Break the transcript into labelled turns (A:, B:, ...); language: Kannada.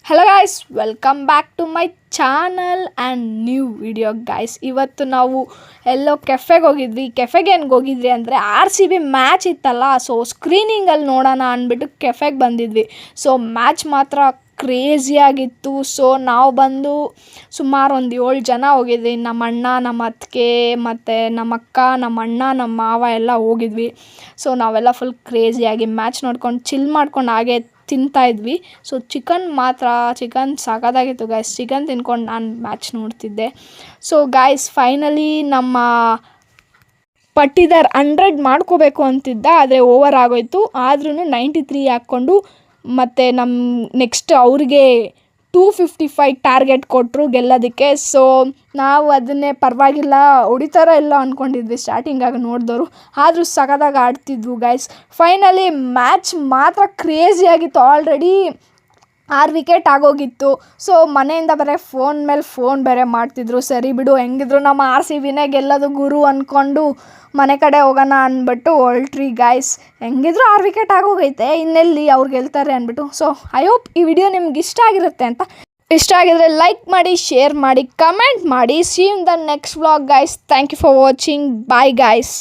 A: Hello guys, welcome back to my channel and new video guys. ಇವತ್ತು ನಾವು ಎಲ್ಲೋ ಕೆಫೆಗೆ ಹೋಗಿದ್ವಿ. ಕೆಫೆಗೆ ಏನ್ಗೆ ಹೋಗಿದ್ವಿ ಅಂದರೆ RCB ಮ್ಯಾಚ್ ಇತ್ತಲ್ಲ, ಸೊ ಸ್ಕ್ರೀನಿಂಗಲ್ಲಿ ನೋಡೋಣ ಅಂದ್ಬಿಟ್ಟು ಕೆಫೆಗೆ ಬಂದಿದ್ವಿ. ಸೊ ಮ್ಯಾಚ್ ಮಾತ್ರ ಕ್ರೇಜಿಯಾಗಿತ್ತು. ಸೊ ನಾವು ಬಂದು ಸುಮಾರು ಒಂದು 7 ಜನ ಹೋಗಿದ್ವಿ. ನಮ್ಮ ಅಣ್ಣ, ನಮ್ಮ ಅತ್ತಿಗೆ ಮತ್ತು ನಮ್ಮ ಅಕ್ಕ, ನಮ್ಮ ಅಣ್ಣ, ನಮ್ಮ ಮಾವ ಎಲ್ಲ ಹೋಗಿದ್ವಿ. ಸೊ ನಾವೆಲ್ಲ ಫುಲ್ ಕ್ರೇಜಿಯಾಗಿ ಮ್ಯಾಚ್ ನೋಡ್ಕೊಂಡು ಚಿಲ್ ಮಾಡ್ಕೊಂಡು ಹಾಗೆ ತಿಂತಾಯಿದ್ವಿ. ಸೊ ಚಿಕನ್ ಸಾಕಾಗಿತ್ತು ಗಾಯ್ಸ್. ಚಿಕನ್ ತಿನ್ಕೊಂಡು ನಾನು ಮ್ಯಾಚ್ ನೋಡ್ತಿದ್ದೆ. ಸೊ ಗಾಯ್ಸ್, ಫೈನಲಿ ನಮ್ಮ ಪಟ್ಟಿದಾರ್ 100 ಮಾಡ್ಕೋಬೇಕು ಅಂತಿದ್ದ, ಆದರೆ ಓವರ್ ಆಗೋಯ್ತು. ಆದ್ರೂ 93 ಹಾಕ್ಕೊಂಡು ಮತ್ತು ನಮ್ಮ ನೆಕ್ಸ್ಟ್ ಅವ್ರಿಗೆ 255 ಟಾರ್ಗೆಟ್ ಕೊಟ್ಟರು ಗೆಲ್ಲೋದಕ್ಕೆ. ಸೊ ನಾವು ಅದನ್ನೇ ಪರವಾಗಿಲ್ಲ ಹೊಡಿತಾರ ಇಲ್ಲ ಅಂದ್ಕೊಂಡಿದ್ವಿ ಸ್ಟಾರ್ಟಿಂಗಾಗ ನೋಡಿದವರು. ಆದರೂ ಸಖತ್ತಾಗಿ ಆಡ್ತಿದ್ವು ಗೈಸ್. ಫೈನಲಿ ಮ್ಯಾಚ್ ಮಾತ್ರ ಕ್ರೇಜಿಯಾಗಿತ್ತು. ಆಲ್ರೆಡಿ 6 ವಿಕೆಟ್ ಆಗೋಗಿತ್ತು. ಸೊ ಮನೆಯಿಂದ ಫೋನ್ ಮೇಲೆ ಫೋನ್ ಬೇರೆ ಮಾಡ್ತಿದ್ರು. ಸರಿ ಬಿಡು, ಹೆಂಗಿದ್ರು ನಮ್ಮ RCBನೇ ಗೆಲ್ಲೋದು ಗುರು ಅಂದ್ಕೊಂಡು ಮನೆ ಕಡೆ ಹೋಗೋಣ ಅಂದ್ಬಿಟ್ಟು ಹೊಲ್ಟ್ರಿ ಗಾಯ್ಸ್. ಹೆಂಗಿದ್ರು 6 ವಿಕೆಟ್ ಆಗೋಗೈತೆ, ಇನ್ನೆಲ್ಲಿ ಅವ್ರು ಗೆಲ್ತಾರೆ ಅಂದ್ಬಿಟ್ಟು. ಸೊ ಐ ಹೋಪ್ ಈ ವಿಡಿಯೋ ನಿಮ್ಗೆ ಇಷ್ಟ ಆಗಿರುತ್ತೆ ಅಂತ. ಇಷ್ಟ ಆಗಿದ್ರೆ ಲೈಕ್ ಮಾಡಿ, ಶೇರ್ ಮಾಡಿ, ಕಮೆಂಟ್ ಮಾಡಿ. See you in the next vlog guys. Thank you for watching. Bye guys.